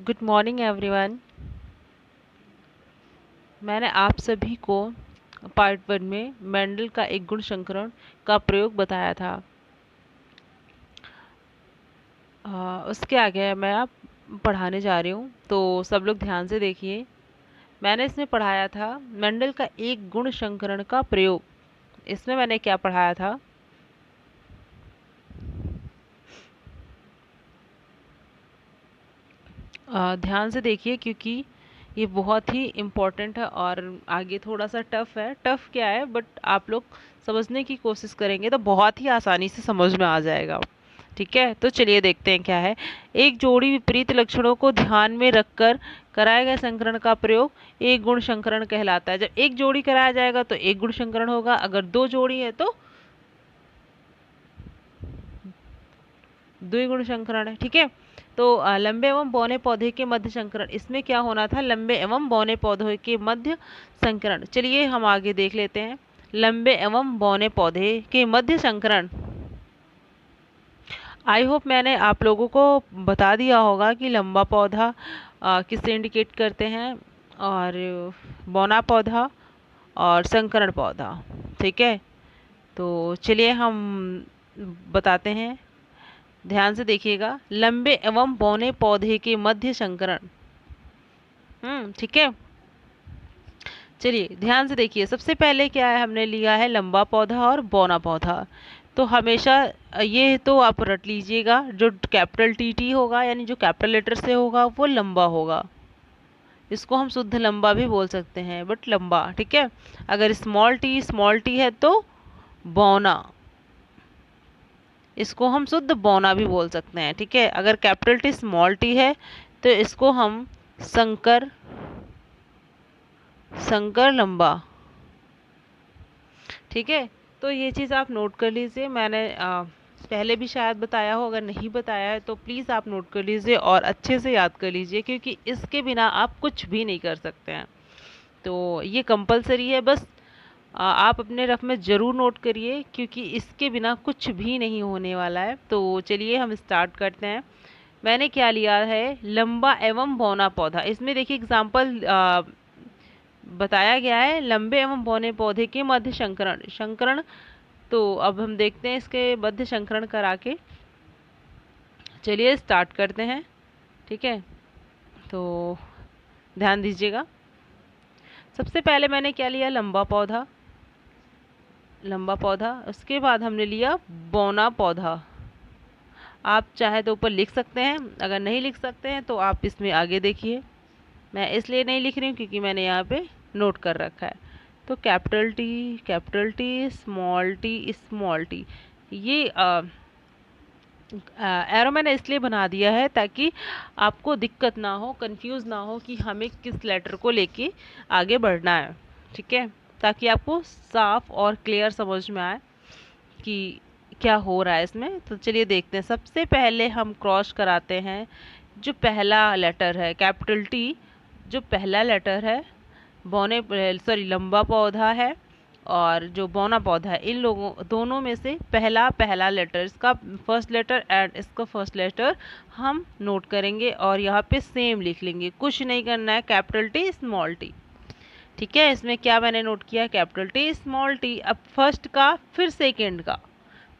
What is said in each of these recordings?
Good morning everyone. मैंने आप सभी को पार्ट 1 में मेंडल का एक गुण संकरण का प्रयोग बताया था। उसके आगे मैं आप पढ़ाने जा रही हूँ, तो सब लोग ध्यान से देखिए। मैंने इसमें पढ़ाया था मेंडल का एक गुण संकरण का प्रयोग। इसमें मैंने क्या पढ़ाया था? ध्यान से देखिए क्योंकि ये बहुत ही इम्पोर्टेंट है और आगे थोड़ा सा टफ है। टफ क्या है, बट आप लोग समझने की कोशिश करेंगे तो बहुत ही आसानी से समझ में आ जाएगा। ठीक है, तो चलिए देखते हैं क्या है। एक जोड़ी विपरीत लक्षणों को ध्यान में रखकर कराए गए संकरण का प्रयोग एक गुण संकरण कहलाता है। जब एक जोड़ी कराया जाएगा तो एक गुण संकरण होगा, अगर दो जोड़ी है तो द्विगुण संकरण है। ठीक है, तो लंबे एवं बौने पौधे के मध्य संकरण, इसमें क्या होना था? लंबे एवं बौने पौधे के मध्य संकरण। चलिए हम आगे देख लेते हैं। लंबे एवं बौने पौधे के मध्य संकरण। आई होप मैंने आप लोगों को बता दिया होगा कि लंबा पौधा किससे इंडिकेट करते हैं, और बौना पौधा और संकरण पौधा। ठीक है, तो चलिए हम बताते हैं। ध्यान से देखिएगा, लंबे एवं बौने पौधे के मध्य संकरण। ठीक है, चलिए ध्यान से देखिए। सबसे पहले क्या है, हमने लिया है लंबा पौधा और बौना पौधा। तो हमेशा ये तो आप रट लीजिएगा, जो कैपिटल टी टी होगा यानी जो कैपिटल लेटर से होगा वो लंबा होगा। इसको हम शुद्ध लंबा भी बोल सकते हैं, बट लंबा। ठीक है, अगर स्मॉल टी है तो बौना, इसको हम शुद्ध बौना भी बोल सकते हैं। ठीक है, अगर कैपिटल टी स्मॉल टी है तो इसको हम संकर लंबा। ठीक है, तो ये चीज़ आप नोट कर लीजिए। मैंने पहले भी शायद बताया हो, अगर नहीं बताया है तो प्लीज़ आप नोट कर लीजिए और अच्छे से याद कर लीजिए, क्योंकि इसके बिना आप कुछ भी नहीं कर सकते हैं। तो ये कंपलसरी है, बस आप अपने रफ में ज़रूर नोट करिए, क्योंकि इसके बिना कुछ भी नहीं होने वाला है। तो चलिए हम स्टार्ट करते हैं। मैंने क्या लिया है? लंबा एवं बौना पौधा। इसमें देखिए एग्जाम्पल बताया गया है, लंबे एवं बौने पौधे के मध्य संकरण। तो अब हम देखते हैं इसके मध्य संकरण करा के। चलिए स्टार्ट करते हैं। ठीक है, तो ध्यान दीजिएगा। सबसे पहले मैंने क्या लिया? लंबा पौधा। उसके बाद हमने लिया बौना पौधा। आप चाहे तो ऊपर लिख सकते हैं, अगर नहीं लिख सकते हैं तो आप इसमें आगे देखिए। मैं इसलिए नहीं लिख रही हूँ क्योंकि मैंने यहाँ पे नोट कर रखा है। तो कैपिटल टी स्मॉल टी, ये एरो मैंने इसलिए बना दिया है ताकि आपको दिक्कत ना हो, कंफ्यूज ना हो कि हमें किस लेटर को लेके आगे बढ़ना है। ठीक है, ताकि आपको साफ और क्लियर समझ में आए कि क्या हो रहा है इसमें। तो चलिए देखते हैं। सबसे पहले हम क्रॉस कराते हैं जो पहला लेटर है, कैपिटल टी जो पहला लेटर है, लंबा पौधा है और जो बौना पौधा है, इन लोगों दोनों में से पहला लेटर, इसका फर्स्ट लेटर एंड इसका फर्स्ट लेटर हम नोट करेंगे और यहाँ पे सेम लिख लेंगे। कुछ नहीं करना है, कैपिटल टी स्मॉल टी। ठीक है, इसमें क्या मैंने नोट किया? Capital T small T. अब फर्स्ट का फिर सेकेंड का,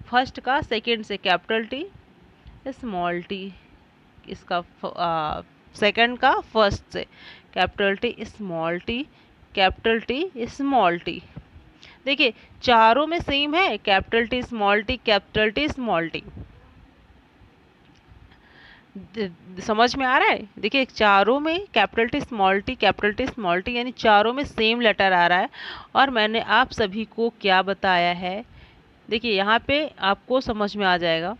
फर्स्ट का सेकेंड से कैपिटल टी स्मॉल टी, इसका सेकंड का फर्स्ट से capital T small T, capital T small T. देखिए चारों में सेम है, capital T small T, capital T small T. समझ में आ रहा है? देखिए चारों में कैपिटल टी स्मॉल टी यानी चारों में सेम लेटर आ रहा है। और मैंने आप सभी को क्या बताया है, देखिए यहाँ पे आपको समझ में आ जाएगा।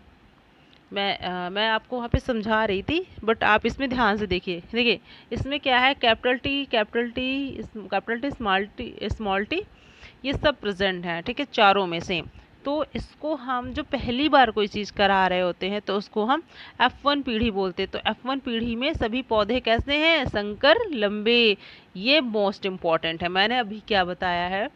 मैं आपको वहाँ पे समझा रही थी, बट आप इसमें ध्यान से देखिए। देखिए इसमें क्या है, कैपिटल टी स्मॉल टी, ये सब प्रेजेंट है। ठीक है, चारों में सेम। तो इसको हम जो पहली बार कोई चीज़ करा रहे होते हैं तो उसको हम F1 पीढ़ी बोलते हैं। तो F1 पीढ़ी में सभी पौधे कैसे हैं? संकर लंबे। ये मोस्ट इम्पॉर्टेंट है, मैंने अभी क्या बताया है,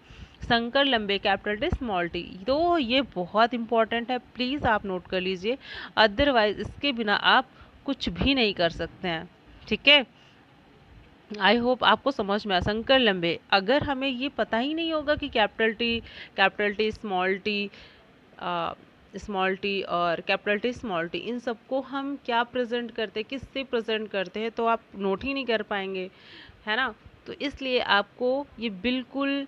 संकर लंबे, कैपिटल टी स्मॉल टी। तो ये बहुत इंपॉर्टेंट है, प्लीज़ आप नोट कर लीजिए, अदरवाइज इसके बिना आप कुछ भी नहीं कर सकते हैं। ठीक है, आई होप आपको समझ में आया। संकर लंबे, अगर हमें ये पता ही नहीं होगा कि कैपिटल टी, स्मॉल टी और कैपिटल टी स्मॉल टी, इन सबको हम क्या प्रेजेंट करते हैं, किससे प्रेजेंट करते हैं, तो आप नोट ही नहीं कर पाएंगे, है ना। तो इसलिए आपको ये बिल्कुल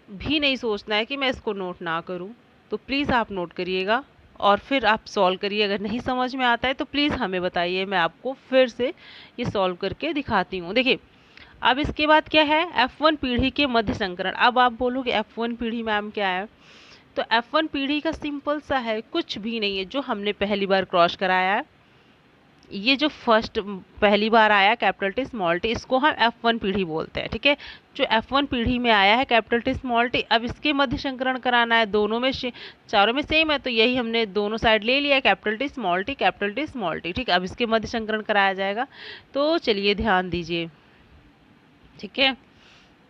भी नहीं सोचना है कि मैं इसको नोट ना करूं। तो प्लीज़ आप नोट करिएगा और फिर आप सॉल्व करिए। अगर नहीं समझ में आता है तो प्लीज़ हमें बताइए, मैं आपको फिर से ये सॉल्व करके दिखाती हूँ। देखिए, अब इसके बाद क्या है, F1 पीढ़ी के मध्य संकरण। अब आप बोलोगे F1 पीढ़ी मैम क्या है, तो F1 पीढ़ी का सिंपल सा है, कुछ भी नहीं है, जो हमने पहली बार क्रॉस कराया है, ये जो फर्स्ट पहली बार आया कैपिटल टी स्मॉल टी, इसको हम F1 पीढ़ी बोलते हैं। ठीक है, जो F1 पीढ़ी में आया है कैपिटल टी स्मॉल टी, अब इसके मध्य संकरण कराना है, दोनों में चारों में सेम है, तो यही हमने दोनों साइड ले लिया, capital T small T, capital T small T. ठीक है, अब इसके मध्य संकरण कराया जाएगा। तो चलिए ध्यान दीजिए, ठीक है।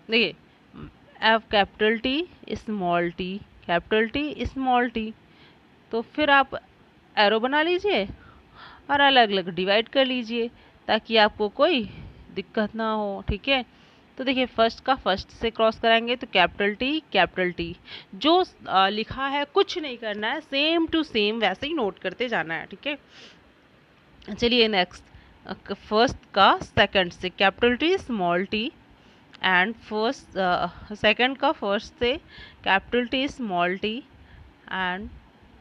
देखिए, F capital T small T, capital T small T, तो फिर आप एरो बना लीजिए और अलग अलग डिवाइड कर लीजिए ताकि आपको कोई दिक्कत ना हो। ठीक है, तो देखिए, फर्स्ट का फर्स्ट से क्रॉस कराएंगे तो कैपिटल टी जो लिखा है कुछ नहीं करना है, सेम टू सेम वैसे ही नोट करते जाना है। ठीक है, चलिए नेक्स्ट, फर्स्ट का सेकंड से capital T small T, and first second का फर्स्ट से capital T small T, and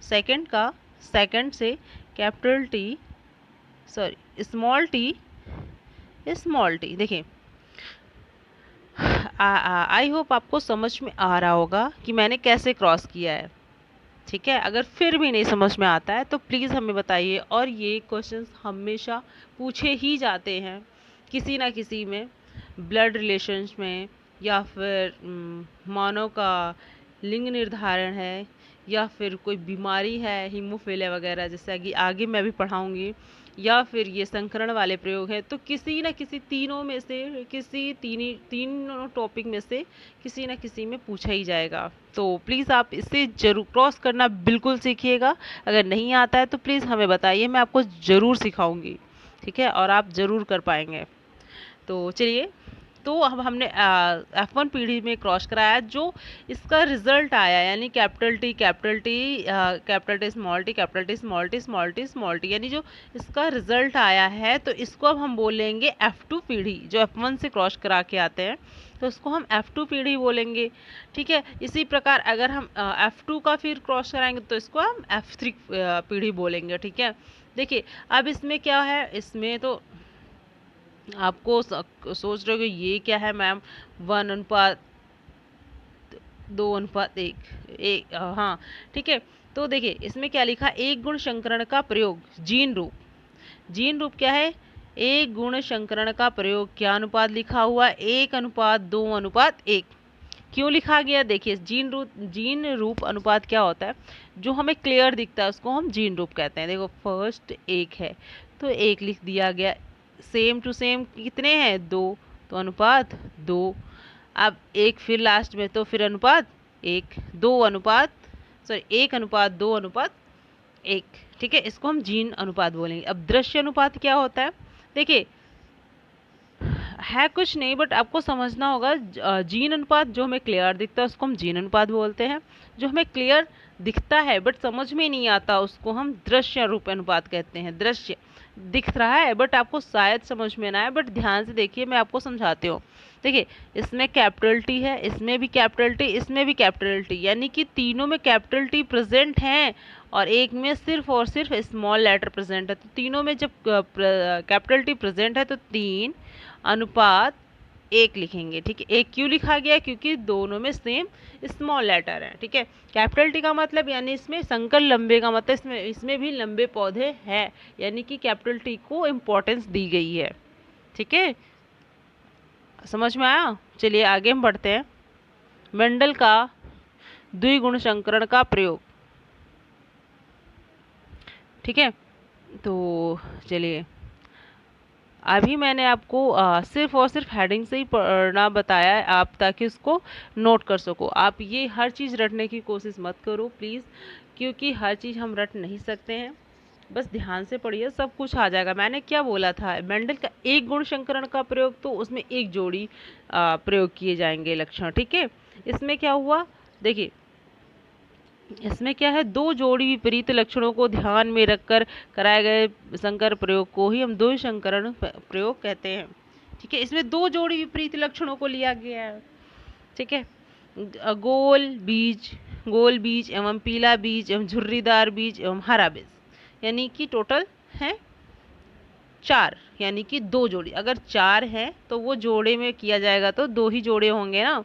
second का सेकंड से कैपिटल टी स्मॉल टी। देखिए, आई होप आपको समझ में आ रहा होगा कि मैंने कैसे क्रॉस किया है। ठीक है, अगर फिर भी नहीं समझ में आता है तो प्लीज़ हमें बताइए। और ये क्वेश्चंस हमेशा पूछे ही जाते हैं किसी ना किसी में, ब्लड रिलेशंस में, या फिर मानव का लिंग निर्धारण है, या फिर कोई बीमारी है हीमोफीलिया वगैरह, जैसे कि आगे मैं भी पढ़ाऊंगी, या फिर ये संकरण वाले प्रयोग है, तो किसी न किसी तीनों में से, तीनों टॉपिक में से किसी न किसी में पूछा ही जाएगा। तो प्लीज़ आप इसे जरूर क्रॉस करना बिल्कुल सीखिएगा। अगर नहीं आता है तो प्लीज़ हमें बताइए, मैं आपको ज़रूर सिखाऊंगी। ठीक है, और आप ज़रूर कर पाएंगे। तो चलिए, तो अब हमने F1 पीढ़ी में क्रॉस कराया, जो इसका रिजल्ट आया, यानी capital T small T, capital T small T, small T small T, यानी जो इसका रिजल्ट आया है, तो इसको अब हम बोलेंगे F2 पीढ़ी। जो F1 से क्रॉस करा के आते हैं तो उसको हम F2 पीढ़ी बोलेंगे। ठीक है, इसी प्रकार अगर हम F2 का फिर क्रॉस कराएंगे तो इसको हम F3 पीढ़ी बोलेंगे। ठीक है, देखिए, अब इसमें क्या है, इसमें तो आपको सोच रहे हो कि ये क्या है मैम, 1:2:1, हाँ ठीक है। तो देखिए, इसमें क्या लिखा, एक गुण संकरण का प्रयोग, जीन रूप क्या है, एक गुण संकरण का प्रयोग, क्या अनुपात लिखा हुआ, 1:2:1। क्यों लिखा गया, देखिए, जीन रूप अनुपात क्या होता है, जो हमें क्लियर दिखता है उसको हम जीन रूप कहते हैं। देखो, फर्स्ट 1 है तो 1 लिख दिया गया, सेम टू सेम कितने हैं, 2, तो अनुपात 2। अब 1 फिर लास्ट में, तो फिर अनुपात 1, 1:2:1। ठीक है, इसको हम जीन अनुपात बोलेंगे। अब दृश्य अनुपात क्या होता है, देखिए, है कुछ नहीं, बट आपको समझना होगा, जीन अनुपात जो हमें क्लियर दिखता है उसको हम जीन अनुपात बोलते हैं, जो हमें क्लियर दिखता है बट समझ में नहीं आता उसको हम दृश्य रूप अनुपात कहते हैं। दृश्य दिख रहा है बट आपको शायद समझ में ना आए, बट ध्यान से देखिए, मैं आपको समझाती हूँ। देखिए, इसमें कैपिटल टी है, इसमें भी कैपिटल टी, इसमें भी कैपिटल टी, यानी कि तीनों में कैपिटल टी प्रेजेंट हैं और एक में सिर्फ और सिर्फ स्मॉल लेटर प्रेजेंट है। तो तीनों में जब कैपिटल टी प्रेजेंट है तो 3:1 लिखेंगे। ठीक है, 1 क्यों लिखा गया, क्योंकि दोनों में सेम स्मॉल लेटर है। ठीक है, कैपिटल टी का मतलब, यानी इसमें संकर लंबे का मतलब, इसमें भी लंबे पौधे हैं, यानी कि कैपिटल टी को इम्पोर्टेंस दी गई है। ठीक है, समझ में आया। चलिए आगे हम बढ़ते हैं, मेंडल का द्विगुण संकरण का प्रयोग। ठीक है, तो चलिए, अभी मैंने आपको सिर्फ और सिर्फ हेडिंग से ही पढ़ना बताया है, आप ताकि उसको नोट कर सको। आप ये हर चीज़ रटने की कोशिश मत करो प्लीज़, क्योंकि हर चीज़ हम रट नहीं सकते हैं। बस ध्यान से पढ़िए, सब कुछ आ जाएगा। मैंने क्या बोला था, मेंडल का एक गुण संकरण का प्रयोग, तो उसमें एक जोड़ी प्रयोग किए जाएंगे लक्षण, ठीक है। इसमें क्या हुआ, देखिए इसमें क्या है, दो जोड़ी विपरीत लक्षणों को ध्यान में रखकर कराए गए संकर प्रयोग को ही हम द्वि संकरण प्रयोग कहते हैं, ठीक है। इसमें दो जोड़ी विपरीत लक्षणों को लिया गया है, ठीक है। गोल बीज, गोल बीज एवं पीला बीज एवं झुर्रीदार बीज एवं हरा बीज, यानी कि टोटल है 4, यानी कि दो जोड़ी। अगर 4 है तो वो जोड़े में किया जाएगा तो 2 ही जोड़े होंगे ना।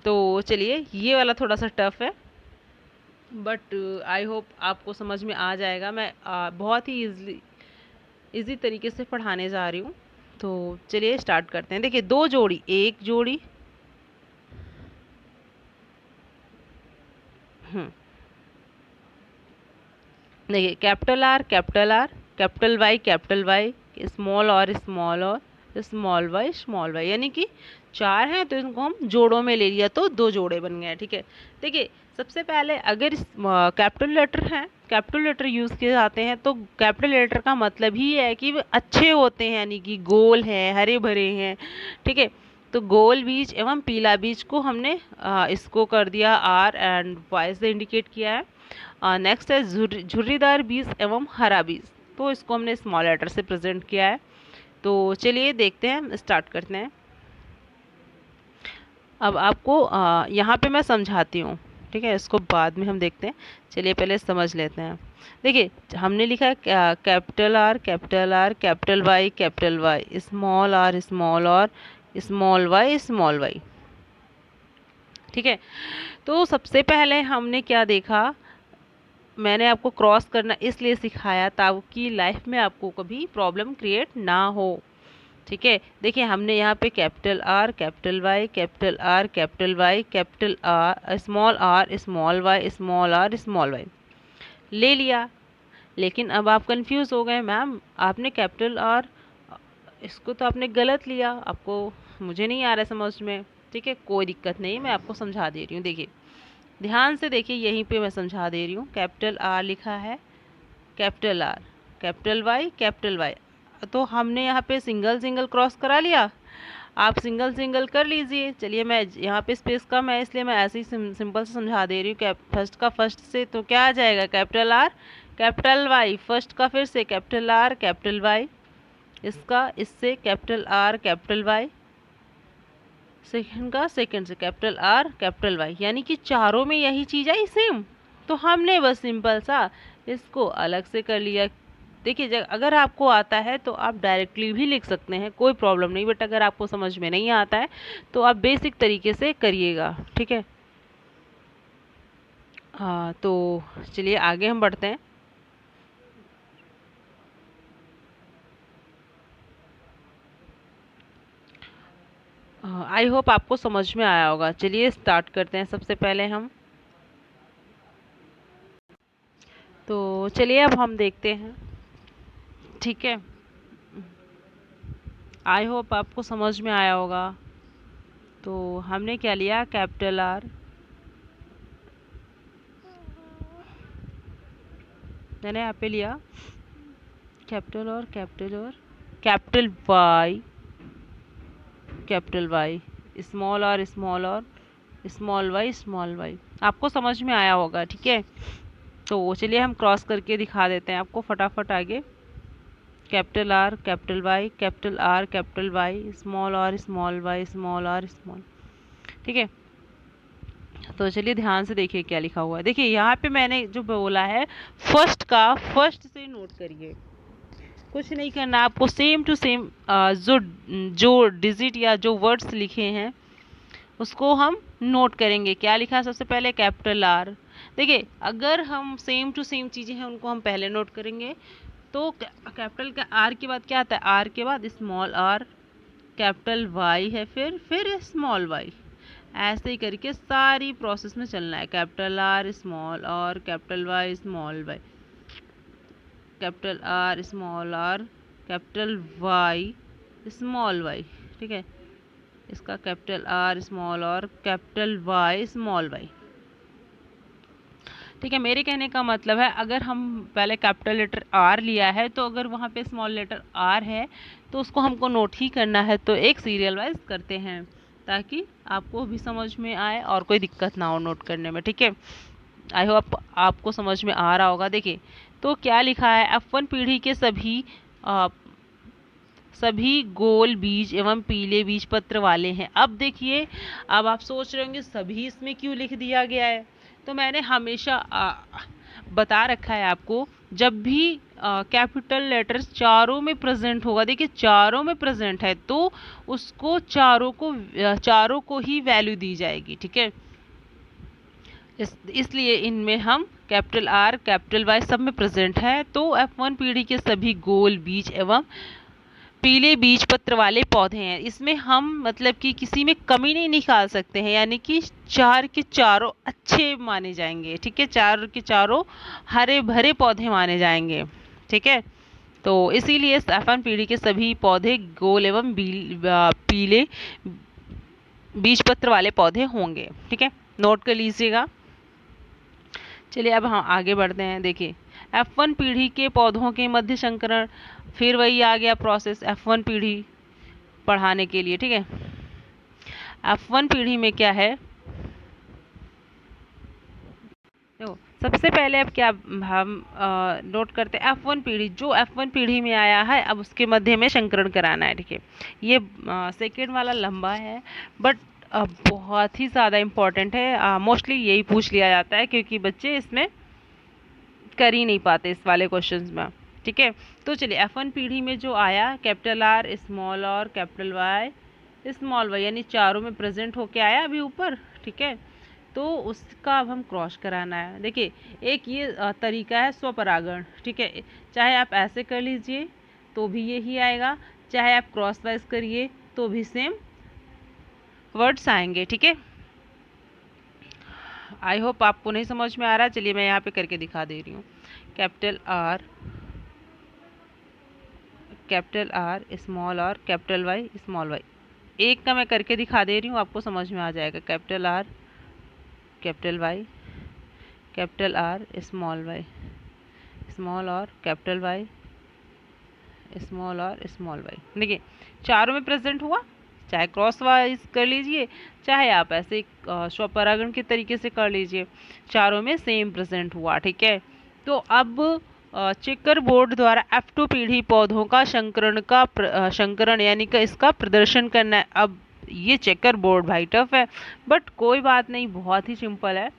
तो चलिए, ये वाला थोड़ा सा टफ है, बट आई होप आपको समझ में आ जाएगा। मैं बहुत ही इजी तरीके से पढ़ाने जा रही हूँ। तो चलिए स्टार्ट करते हैं। देखिए, दो जोड़ी, एक जोड़ी, देखिए capital R, capital Y, small Y, यानी कि 4 हैं तो इनको हम जोड़ों में ले लिया तो 2 जोड़े बन गए, ठीक है। देखिए, सबसे पहले अगर कैपिटल लेटर हैं, कैपिटल लेटर यूज़ किए जाते हैं, तो कैपिटल लेटर का मतलब ही है कि वे अच्छे होते हैं, यानी कि गोल हैं, हरे भरे हैं, ठीक है। तो गोल बीज एवं पीला बीज को हमने इसको कर दिया आर एंड वाई से इंडिकेट किया है। नेक्स्ट है झुर्रीदार बीज एवं हरा बीज, तो इसको हमने स्मॉल लेटर से प्रेजेंट किया है। तो चलिए देखते हैं, स्टार्ट करते हैं। अब आपको यहाँ पे मैं समझाती हूँ, ठीक है, इसको बाद में हम देखते हैं। चलिए पहले समझ लेते हैं। देखिए, हमने लिखा है capital R, capital Y, small R, small Y, ठीक है। तो सबसे पहले हमने क्या देखा, मैंने आपको क्रॉस करना इसलिए सिखाया ताकि लाइफ में आपको कभी प्रॉब्लम क्रिएट ना हो, ठीक है। देखिए, हमने यहाँ पे capital R, capital Y, capital R, capital Y, capital R, small Y, small Y ले लिया। लेकिन अब आप कंफ्यूज हो गए, मैम आपने कैपिटल आर, इसको तो आपने गलत लिया, आपको मुझे नहीं आ रहा समझ में, ठीक है। कोई दिक्कत नहीं, मैं आपको समझा दे रही हूँ। देखिए ध्यान से देखिए, यहीं पे मैं समझा दे रही हूँ। कैपिटल आर लिखा है, कैपिटल आर, कैपिटल वाई, तो हमने यहाँ पे सिंगल सिंगल क्रॉस करा लिया। आप सिंगल सिंगल कर लीजिए। चलिए, मैं यहाँ पे स्पेस कम है इसलिए मैं ऐसे ही सिंपल से समझा दे रही हूँ। फर्स्ट का फर्स्ट से तो क्या आ जाएगा, capital R, capital Y. First का फिर से कैपिटल आर, कैपिटल वाई, इसका इससे capital R, capital Y, second का सेकंड से कैपिटल आर, कैपिटल वाई, यानी कि चारों में यही चीज़ आई सेम। तो हमने बस सिंपल सा इसको अलग से कर लिया। देखिए, अगर आपको आता है तो आप डायरेक्टली भी लिख सकते हैं, कोई प्रॉब्लम नहीं, बट अगर आपको समझ में नहीं आता है तो आप बेसिक तरीके से करिएगा, ठीक है। हाँ, तो चलिए आगे हम बढ़ते हैं। आई होप आपको समझ में आया होगा। चलिए स्टार्ट करते हैं। सबसे पहले हम, तो चलिए अब हम देखते हैं, ठीक है। आई होप आपको समझ में आया होगा। तो हमने क्या लिया, कैपिटल आर, मैंने यहाँ पे लिया कैपिटल और capital Y, small R small Y, आपको समझ में आया होगा, ठीक है। तो चलिए हम क्रॉस करके दिखा देते हैं आपको फटाफट आगे। Capital R, capital Y, small R small, ठीक है। तो चलिए ध्यान से देखिए क्या लिखा हुआ है। देखिए यहाँ पे मैंने जो बोला है, फर्स्ट का फर्स्ट से नोट करिए, कुछ नहीं करना आपको, सेम टू सेम जो जो डिजिट या जो वर्ड्स लिखे हैं उसको हम नोट करेंगे। क्या लिखा है सबसे पहले, कैपिटल आर। देखिए, अगर हम सेम टू सेम चीज़ें हैं उनको हम पहले नोट करेंगे, तो कैपिटल का आर के बाद क्या आता है, आर के बाद स्मॉल आर, कैपिटल वाई है, फिर स्मॉल वाई, ऐसे ही करके सारी प्रोसेस में चलना है। Capital R, small R capital Y, small Y, capital R, small R, capital Y, small Y, ठीक है। इसका capital R, small R capital Y, small Y, ठीक है, मेरे कहने का मतलब है अगर हम पहले कैपिटल लेटर आर लिया है तो अगर वहाँ पे स्मॉल लेटर आर है तो उसको हमको नोट ही करना है, तो एक सीरियल वाइज करते हैं ताकि आपको भी समझ में आए और कोई दिक्कत ना हो नोट करने में। ठीक है, आई होप आपको समझ में आ रहा होगा। देखिए तो क्या लिखा है, F1 पीढ़ी के सभी गोल बीज एवं पीले बीज पत्र वाले हैं। अब देखिए, अब आप सोच रहे होंगे सभी इसमें क्यों लिख दिया गया है, तो मैंने हमेशा बता रखा है आपको, जब भी कैपिटल लेटर्स चारों में प्रेजेंट होगा, देखिए चारों में प्रेजेंट है तो उसको चारों को ही वैल्यू दी जाएगी। ठीक है, इसलिए इनमें हम कैपिटल आर कैपिटल वाई सब में प्रेजेंट है। तो F1 पीढ़ी के सभी गोल बीज एवं पीले बीज पत्र वाले पौधे हैं। इसमें हम मतलब कि किसी में कमी नहीं निकाल सकते हैं, यानी कि चार के चारों अच्छे माने जाएंगे। ठीक है, चार के चारों हरे भरे पौधे माने जाएंगे। ठीक है, तो इसीलिए F1 पीढ़ी के सभी पौधे गोल एवं पीले बीज पत्र वाले पौधे होंगे। ठीक है, नोट कर लीजिएगा। चलिए अब हम आगे बढ़ते हैं। देखिए F1 पीढ़ी के पौधों के मध्य संकरण, फिर वही आ गया प्रोसेस F1 पीढ़ी पढ़ाने के लिए। ठीक है, F1 पीढ़ी में क्या है, तो सबसे पहले अब क्या हम नोट करते हैं, F1 पीढ़ी जो F1 पीढ़ी में आया है अब उसके मध्य में संकरण कराना है। ठीक है, ये सेकेंड वाला लंबा है बट बहुत ही ज़्यादा इम्पोर्टेंट है। मोस्टली यही पूछ लिया जाता है क्योंकि बच्चे इसमें कर ही नहीं पाते इस वाले क्वेश्चंस में। ठीक है, तो चलिए F1 पीढ़ी में जो आया capital R small R capital Y small Y, यानी चारों में प्रेजेंट होके आया अभी ऊपर। ठीक है, तो उसका अब हम क्रॉस कराना है। देखिए एक ये तरीका है स्वपरागण। ठीक है, चाहे आप ऐसे कर लीजिए तो भी यही आएगा, चाहे आप क्रॉस वाइज करिए तो भी सेम वर्ड्स आएंगे। ठीक है, आई होप आपको नहीं समझ में आ रहा है। चलिए मैं यहाँ पे करके दिखा दे रही हूँ। Capital R small R capital Y small Y, एक का मैं करके दिखा दे रही हूँ, आपको समझ में आ जाएगा। Capital R capital Y capital R small Y small R capital Y small R small Y. देखिए चारों में प्रेजेंट हुआ, चाहे क्रॉस वाइज कर लीजिए चाहे आप ऐसे स्वपरागण के तरीके से कर लीजिए, चारों में सेम प्रेजेंट हुआ। ठीक है, तो अब चेकर बोर्ड द्वारा F2 पीढ़ी पौधों का संकरण यानी कि इसका प्रदर्शन करना है। अब ये चेकर बोर्ड भाई टफ है बट कोई बात नहीं, बहुत ही सिंपल है,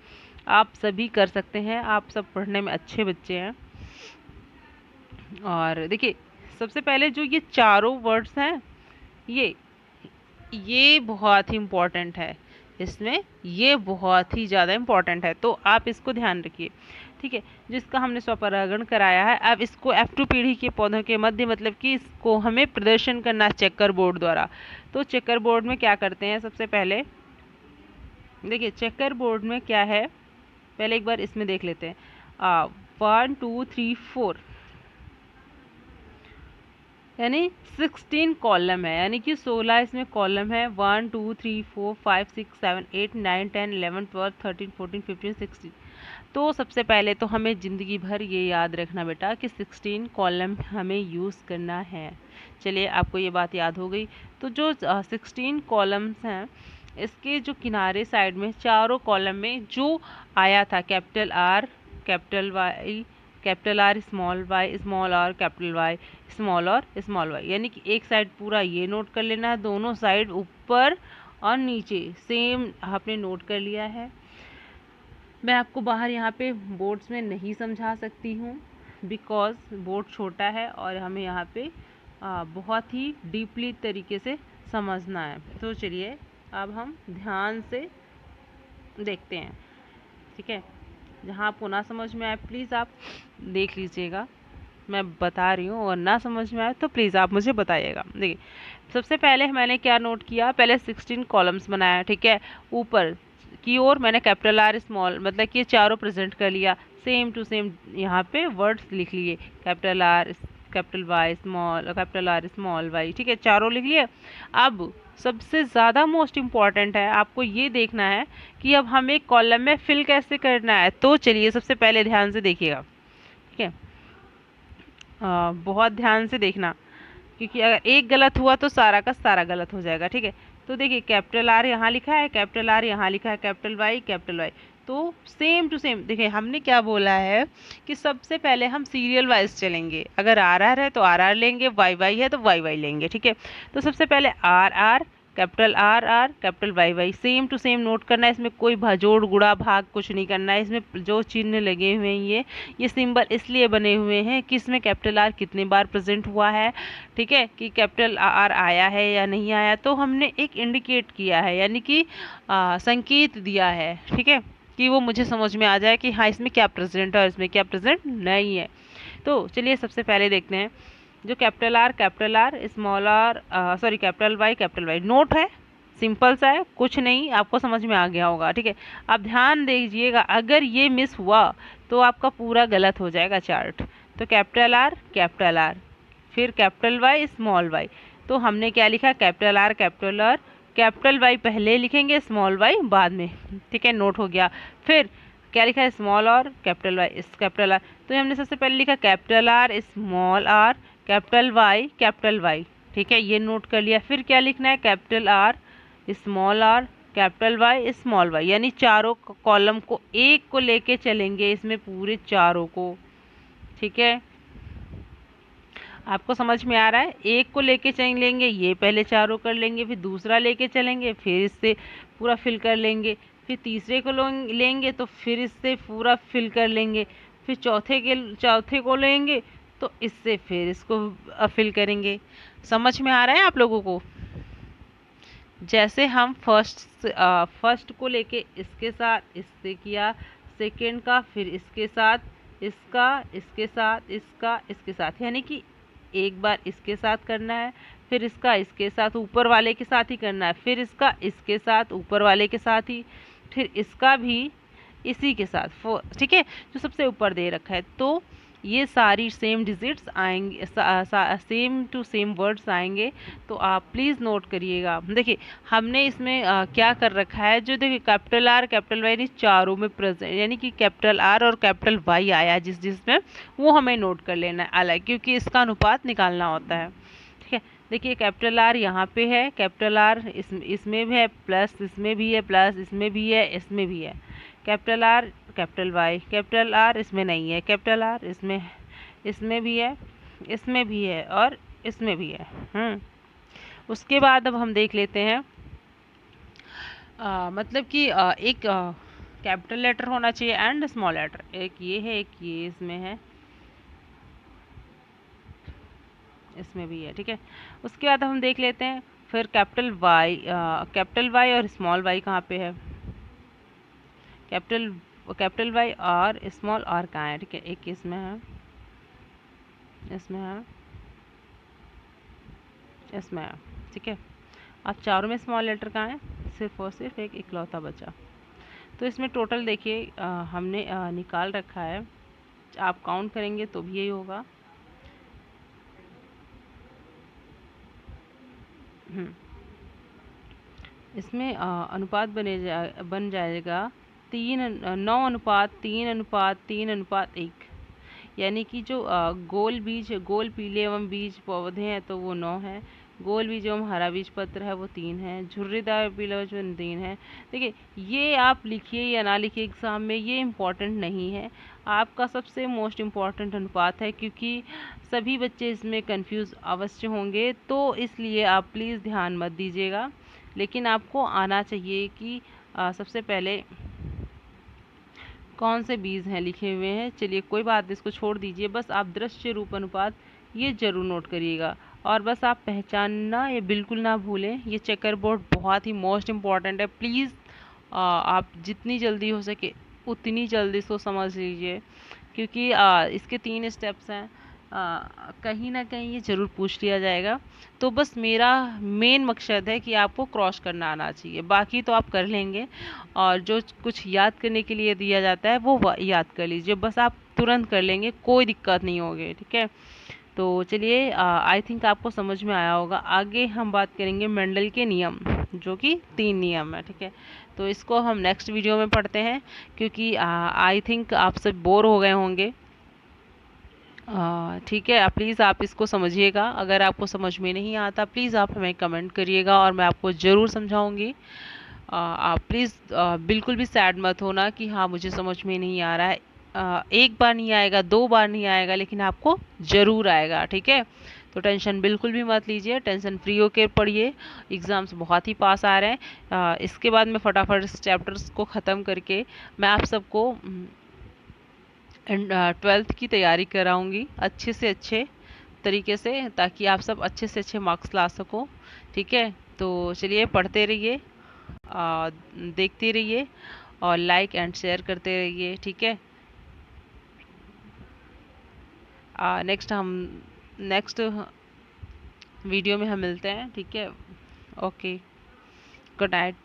आप सभी कर सकते हैं, आप सब पढ़ने में अच्छे बच्चे हैं। और देखिए सबसे पहले जो ये चारों वर्ड्स हैं ये बहुत ही इम्पोर्टेंट है, इसमें ये बहुत ही ज़्यादा इम्पोर्टेंट है, तो आप इसको ध्यान रखिए। ठीक है, जिसका हमने स्वपरागण कराया है, अब इसको F2 पीढ़ी के पौधों के मध्य मतलब कि इसको हमें प्रदर्शन करना है चेकर बोर्ड द्वारा। तो चेकर बोर्ड में क्या करते हैं, सबसे पहले देखिए चेकर बोर्ड में क्या है, पहले एक बार इसमें देख लेते हैं। 1 2 3 4 यानी 16 कॉलम है, यानी कि 16 इसमें कॉलम है। 1 2 3 4 5 6 7 8 9 10 11 12 13 14 15 16। तो सबसे पहले तो हमें ज़िंदगी भर ये याद रखना बेटा कि 16 कॉलम हमें यूज़ करना है। चलिए आपको ये बात याद हो गई। तो जो 16 कॉलम्स हैं इसके जो किनारे साइड में चारों कॉलम में जो आया था capital R capital Y capital R small Y small R capital Y small R small Y, यानी कि एक साइड पूरा ये नोट कर लेना है, दोनों साइड ऊपर और नीचे सेम आपने नोट कर लिया है। मैं आपको बाहर यहाँ पे बोर्ड्स में नहीं समझा सकती हूँ बिकॉज़ बोर्ड छोटा है और हमें यहाँ पे बहुत ही डीपली तरीके से समझना है। तो चलिए अब हम ध्यान से देखते हैं। ठीक है, जहाँ आपको ना समझ में आए प्लीज़ आप देख लीजिएगा, मैं बता रही हूँ, और ना समझ में आए तो प्लीज़ आप मुझे बताइएगा। देखिए सबसे पहले मैंने क्या नोट किया, पहले 16 कॉलम्स बनाया। ठीक है, ऊपर की ओर मैंने कैपिटल आर स्मॉल मतलब कि ये चारों प्रेजेंट कर लिया, सेम टू सेम यहाँ पे वर्ड्स लिख लिए, capital R capital Y small, capital R small Y, ठीक है, चारों लिख लिए। अब सबसे ज़्यादा मोस्ट इम्पॉर्टेंट है, आपको ये देखना है कि अब हमें कॉलम में फिल कैसे करना है। तो चलिए सबसे पहले ध्यान से देखिएगा, ठीक है, बहुत ध्यान से देखना, क्योंकि अगर एक गलत हुआ तो सारा का सारा गलत हो जाएगा, ठीक है। तो देखिए कैपिटल आर यहाँ लिखा है, कैपिटल आर यहाँ लिखा है, कैपिटल वाई, तो सेम टू सेम। देखिए हमने क्या बोला है कि सबसे पहले हम सीरियल वाइज चलेंगे, अगर आर आर है तो आर आर लेंगे, वाई वाई है तो वाई वाई लेंगे, ठीक है। तो सबसे पहले R R, capital R R, capital Y Y, same to same note करना है, इसमें कोई भाजोड़ गुड़ा भाग कुछ नहीं करना है। इसमें जो चिन्ह लगे हुए हैं ये सिंबल इसलिए बने हुए हैं कि इसमें कैपिटल आर कितनी बार प्रेजेंट हुआ है, ठीक है, कि कैपिटल आर आया है या नहीं आया, तो हमने एक इंडिकेट किया है, यानी कि संकेत दिया है, ठीक है, कि वो मुझे समझ में आ जाए कि हाँ इसमें क्या प्रेजेंट है और इसमें क्या प्रेजेंट नहीं है। तो चलिए सबसे पहले देखते हैं जो capital R small R, sorry capital Y note है, सिंपल सा है, कुछ नहीं, आपको समझ में आ गया होगा, ठीक है। अब ध्यान दीजिएगा, अगर ये मिस हुआ तो आपका पूरा गलत हो जाएगा चार्ट। तो कैपिटल आर, फिर कैपिटल वाई स्मॉल वाई, तो हमने क्या लिखा, कैपिटल आर, कैपिटल वाई पहले लिखेंगे, स्मॉल वाई बाद में, ठीक है, नोट हो गया। फिर क्या लिखा है, small R capital Y, capital are, तो हमने सबसे पहले लिखा capital R small R capital Y, ठीक है, ये नोट कर लिया। फिर क्या लिखना है, capital R small R capital Y small Y, यानी चारों कॉलम को एक को लेके चलेंगे, इसमें पूरे चारों को, ठीक है, आपको समझ में आ रहा है। एक को लेके चल लेंगे, ये पहले चारों कर लेंगे, फिर दूसरा लेके चलेंगे, फिर इससे पूरा फिल कर लेंगे, फिर तीसरे को लेंगे तो फिर इससे पूरा फिल कर लेंगे, फिर चौथे को लेंगे तो इससे फिर इसको फिल करेंगे। समझ में आ रहा है आप लोगों को? जैसे हम फर्स्ट को लेके इसके साथ इससे किया, सेकंड का फिर इसके साथ इसका, इसके साथ इसका, इसके साथ, यानी कि एक बार इसके साथ करना है, फिर इसका इसके साथ ऊपर वाले के साथ ही करना है, फिर इसका इसके साथ ऊपर वाले के साथ ही, फिर इसका भी इसी के साथ, ठीक है, जो सबसे ऊपर दे रखा है। तो ये सारी सेम डिजिट्स आएंगे, सेम टू सेम वर्ड्स आएंगे, तो आप प्लीज़ नोट करिएगा। देखिए हमने इसमें क्या कर रखा है, जो देखिए कैपिटल आर कैपिटल वाई यानी चारों में प्रेजेंट, यानी कि कैपिटल आर और कैपिटल वाई आया जिसमें, वो हमें नोट कर लेना है अलग, क्योंकि इसका अनुपात निकालना होता है, ठीक है। देखिए कैपिटल आर यहाँ पे है, कैपिटल आर इसमें भी है, प्लस इसमें भी है, प्लस इसमें भी है, इसमें भी है, capital R capital Y, capital R इसमें नहीं है, कैपिटल आर इसमें भी है, इसमें भी है और इसमें भी है। उसके बाद अब हम देख लेते हैं, मतलब कि एक कैपिटल लेटर होना चाहिए एंड स्मॉल लेटर, एक ये है, एक ये इसमें है, इसमें भी है, ठीक है। उसके बाद हम देख लेते हैं फिर कैपिटल वाई और स्मॉल वाई कहाँ पे है, कैपिटल वाई और स्मॉल आर कहाँ है, ठीक है, एक इसमें है, इसमें है, इसमें है, ठीक है। अब चारों में स्मॉल लेटर कहाँ है, सिर्फ और सिर्फ एक इकलौता बचा। तो इसमें टोटल देखिए हमने निकाल रखा है, आप काउंट करेंगे तो भी यही होगा। इसमें अनुपात बन जाएगा 9:3:3:1, यानी कि जो गोल पीले एवं बीज पौधे हैं तो वो 9 है, गोल बीज एवं हरा बीज पत्र है वो 3 है, झुर्रीदार पीला बीज 3 है। देखिए ये आप लिखिए या ना लिखिए एग्जाम में, ये इम्पोर्टेंट नहीं है, आपका सबसे मोस्ट इम्पॉर्टेंट अनुपात है, क्योंकि सभी बच्चे इसमें कंफ्यूज अवश्य होंगे, तो इसलिए आप प्लीज़ ध्यान मत दीजिएगा, लेकिन आपको आना चाहिए कि सबसे पहले कौन से बीज हैं लिखे हुए हैं। चलिए कोई बात, इसको छोड़ दीजिए, बस आप दृश्य रूप अनुपात ये जरूर नोट करिएगा, और बस आप पहचानना ये बिल्कुल ना भूलें, ये चेकर बोर्ड बहुत ही मोस्ट इम्पॉर्टेंट है। प्लीज़ आप जितनी जल्दी हो सके उतनी जल्दी इसको समझ लीजिए, क्योंकि इसके 3 स्टेप्स हैं, कहीं ना कहीं ये ज़रूर पूछ लिया जाएगा। तो बस मेरा मेन मकसद है कि आपको क्रॉस करना आना चाहिए, बाकी तो आप कर लेंगे, और जो कुछ याद करने के लिए दिया जाता है वो याद कर लीजिए, बस आप तुरंत कर लेंगे, कोई दिक्कत नहीं होगी, ठीक है। तो चलिए, आई थिंक आपको समझ में आया होगा। आगे हम बात करेंगे मेंडल के नियम, जो कि 3 नियम है, ठीक है। तो इसको हम नेक्स्ट वीडियो में पढ़ते हैं, क्योंकि आई थिंक आप सब बोर हो गए होंगे। ठीक है, प्लीज़ आप इसको समझिएगा। अगर आपको समझ में नहीं आता, प्लीज़ आप हमें कमेंट करिएगा और मैं आपको ज़रूर समझाऊंगी। आप प्लीज़ बिल्कुल भी सैड मत होना कि हाँ मुझे समझ में नहीं आ रहा है। एक बार नहीं आएगा, 2 बार नहीं आएगा, लेकिन आपको ज़रूर आएगा, ठीक है। तो टेंशन बिल्कुल भी मत लीजिए, टेंशन फ्री होकर पढ़िए। एग्ज़ाम्स बहुत ही पास आ रहे हैं। इसके बाद मैं फटाफट इस चैप्टर्स को ख़त्म करके मैं आप सबको 12th की तैयारी कराऊंगी अच्छे से अच्छे तरीके से, ताकि आप सब अच्छे से अच्छे मार्क्स ला सको, ठीक है। तो चलिए, पढ़ते रहिए, देखते रहिए और लाइक एंड शेयर करते रहिए, ठीक है। नेक्स्ट वीडियो में हम मिलते हैं, ठीक है। Okay, good night.